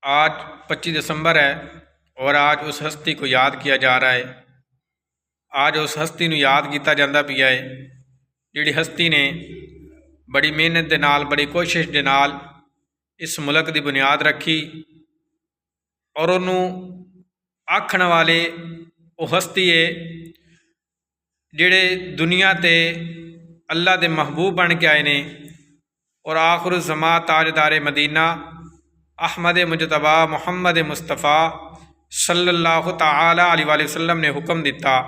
آج 25 دسمبر ہے اور آج اس ہستی کو یاد کیا جا رہا ہے۔ آج اس ہستی نو یاد کیتا جاندہ پیا ہے جیڑی ہستی نے بڑی محنت دے نال بڑی کوشش دے نال اس ملک دی بنیاد رکھی اور انہوں آکھن والے وہ ہستی ہے جڑے دنیا تے اللہ دے محبوب بن کے آئے نے اور آخر الزمان تاجدار مدینہ احمد مجتبی محمد مصطفیٰ صلی اللہ تعالی علیہ وآلہ وسلم نے حکم دیتا۔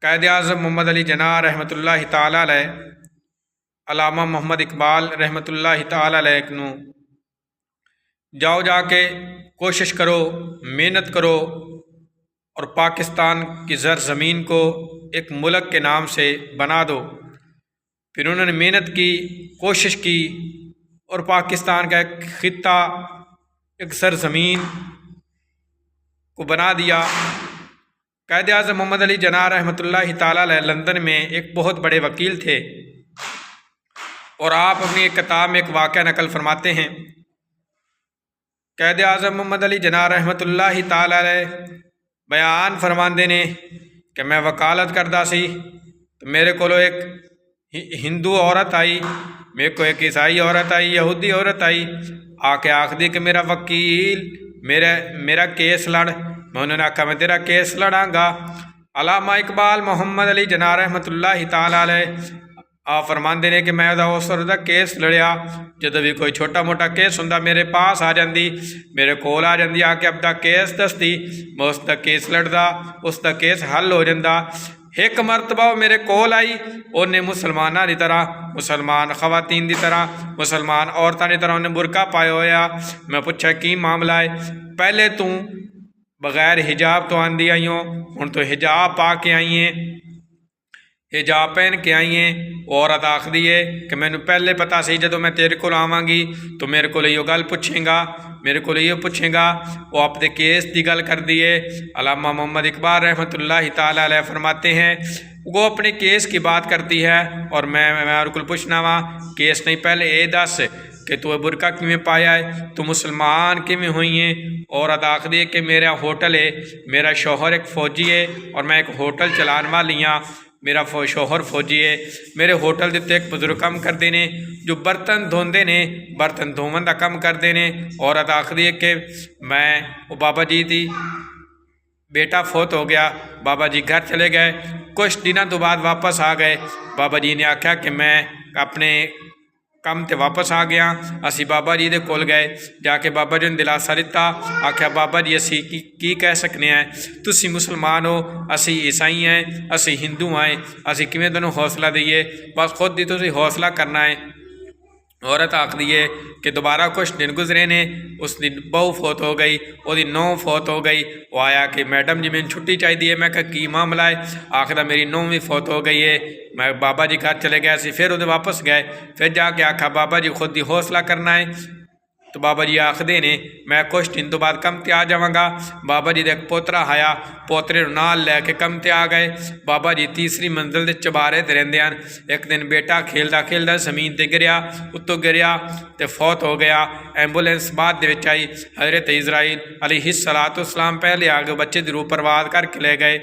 قائد اعظم محمد علی جناح رحمۃ اللہ تعالی علیہ، علامہ محمد اقبال رحمۃ اللہ تعالی علیہ نو جاؤ جا کے کوشش کرو، محنت کرو اور پاکستان کی زرزمین کو ایک ملک کے نام سے بنا دو۔ پھر انہوں نے محنت کی، کوشش کی اور پاکستان کا ایک خطہ، ایک سرزمین کو بنا دیا۔ قائد اعظم محمد علی جناح رحمۃ اللہ تعالی علیہ لندن میں ایک بہت بڑے وکیل تھے اور آپ اپنی ایک کتاب میں ایک واقعہ نقل فرماتے ہیں۔ قائد اعظم محمد علی جناح رحمۃ اللہ تعالی علیہ بیان فرماندے نے کہ میں وکالت کردہ سی تو میرے کو ایک ہندو عورت آئی، میرے کو ایک عیسائی عورت آئی، یہودی عورت آئی، آ کے آخری کہ میرا وکیل میرا کیس لڑ۔ میں انہوں نے آکھا میں تیرا کیس لڑاں گا۔ علامہ اقبال محمد علی جناح رحمۃ اللہ تعالی علیہ آپ فرماندے نے کہ میں اس دا کیس لڑیا، جدو بھی کوئی چھوٹا موٹا کیس ہوندا میرے پاس آ جاندی، میرے کول آ جاندی، آ کے اب دا کیس دستی، میں اس the case لڑدا، us the case حل ہو جاندا۔ ایک مرتبہ وہ میرے کول آئی، انہیں مسلمانہ دی طرح، مسلمان خواتین دی طرح، مسلمان عورتاں دی طرح انہیں برقع پائے ہویا۔ میں پوچھا کی معاملہ ہے؟ پہلے تو بغیر حجاب تو آندی آئی ہوں تو حجاب پا کے آئی ہیں، حجاب پہن کے آئی ہیں۔ عورت آخری ہے کہ میں نے پہلے پتا سی جدو میں تیرے کو آواں گی تو میرے کو یہ گل پوچھیں گا، میرے کو یہ پوچھیں گا۔ وہ اپنے کیس دی گل کر دیے۔ علامہ محمد اقبال رحمۃ اللہ تعالی علیہ فرماتے ہیں وہ اپنے کیس کی بات کرتی ہے اور میں اور کو پوچھنا وا کیس نہیں، پہلے اے دس کہ تو برقع کیویں پایا ہے، تو مسلمان کیویں ہوئی ہیں؟ عورت آخری ہے کہ میرا ہوٹل ہے، میرا شوہر ایک فوجی ہے اور میں ایک ہوٹل چلان والی ہاں، میرا شوہر فوجی ہے۔ میرے ہوٹل دیتے ایک بزرگ کم کردے نے جو برتن دھوندے نے، برتن دھومن دا کم کردے نے۔ عورت آخری ہے کہ میں وہ بابا جی دی بیٹا فوت ہو گیا، بابا جی گھر چلے گئے، کچھ دنوں تو بعد واپس آ گئے۔ بابا جی نے آکھا کہ میں اپنے کم تے واپس آ گیا۔ اسی بابا جی دے کول گئے، جا کے بابا جی نے دلاسا دیتا، آکھا بابا جی اسی کی کہہ سکنے ہیں، تسی مسلمان ہو، اسی عیسائی ہیں، اسی ہندو ہیں، اسی کیویں تنوں حوصلہ دئیے، بس خود دی تسی حوصلہ کرنا ہے۔ عورت آخری ہے کہ دوبارہ کچھ دن گزرے نے، اس دن بہو فوت ہو گئی، وہ دی نو فوت ہو گئی۔ وہ آیا کہ میڈم جی میں چھٹی چاہی دی ہے۔ میں کہا کی معاملہ ہے؟ آخر میری نو بھی فوت ہو گئی ہے۔ میں بابا جی گھر چلے گئے سی، پھر وہ واپس گئے، پھر جا کے آکھا بابا جی خود دی حوصلہ کرنا ہے۔ تو بابا جی آخدے نے میں کچھ دن تو بعد کم تے آ جاواں گا۔ بابا جی دے ایک پوترا آیا، پوترے نال لے کے کم تے آ گئے۔ بابا جی تیسری منزل دے چبارے تے رہندے ہیں۔ ایک دن بیٹا کھیلدا کھیلدا زمین تے گریا، اتوں گریا تے فوت ہو گیا۔ ایمبولینس بعد دے وچ آئی، حضرت اسرائیل علیہ السلام پہلے آ کے بچے دی روح پرواز کر کے لے گئے۔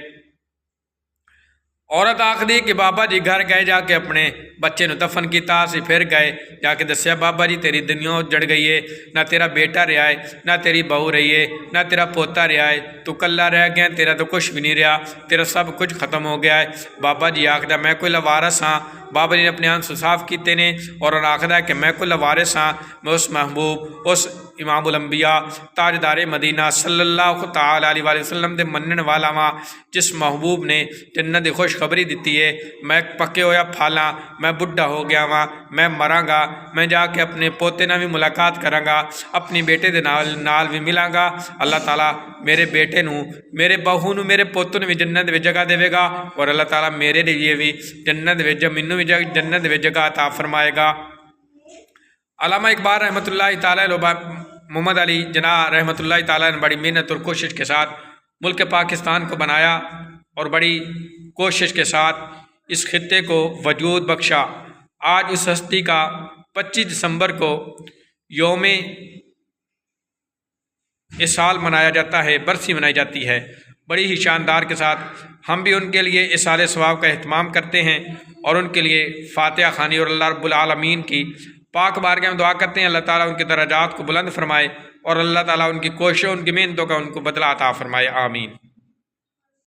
عورت آخری کہ بابا جی گھر گئے، جا کے اپنے بچے نو دفن کیتا، اسی پھر گئے جا کے دسیا بابا جی تیری دنیا جڑ گئی ہے، نہ تیرا بیٹا رہا ہے، نہ تیری بہو رہی ہے، نہ تیرا پوتا رہا ہے، تو کلا رہ گیا، تیرا تو کچھ بھی نہیں رہا، تیرا سب کچھ ختم ہو گیا ہے۔ بابا جی آخدا میں کوئی لوارث ہاں۔ بابا جی نے اپنے آنسو صاف کیتے نے اور آخدا کہ میں کوئی لوارث ہاں، میں اس محبوب، اس امام الانبیاء تاجدار مدینہ صلی اللہ تعالی علیہ وآلہ وسلم دے منن والا ماں، جس محبوب نے جنت دی خوشخبری دیتی ہے۔ میں پکے ہویا پھالاں، میں بڈھا ہو گیا واں، میں مراں گا، میں جا کے اپنے پوتے نال بھی ملاقات کراں گا، اپنی بیٹے دے نال بھی ملاں گا۔ اللہ تعالیٰ میرے بیٹے نو، میرے بہو نو، میرے پوتوں نو بھی جنت وچ جگہ دے گا اور اللہ تعالیٰ میرے لیے بھی جنت وچ مینوں بھی جنت وچ جگہ عطا فرمائے گا۔ علامہ اقبال رحمۃ اللہ تعالیٰ محمد علی جناح رحمۃ اللہ تعالیٰ نے بڑی محنت اور کوشش کے ساتھ ملک پاکستان کو بنایا اور بڑی کوشش کے ساتھ اس خطے کو وجود بخشا۔ آج اس ہستی کا 25 دسمبر کو یوم اس سال منایا جاتا ہے، برسی منائی جاتی ہے بڑی ہی شاندار کے ساتھ۔ ہم بھی ان کے لیے اِصال ثواب کا اہتمام کرتے ہیں اور ان کے لیے فاتحہ خوانی اور اللہ رب العالمین کی پاک بارگاہ میں دعا کرتے ہیں اللہ تعالیٰ ان کے درجات کو بلند فرمائے اور اللہ تعالیٰ ان کی کوششوں، ان کی محنتوں کا ان کو بدلہ عطا فرمائے، آمین۔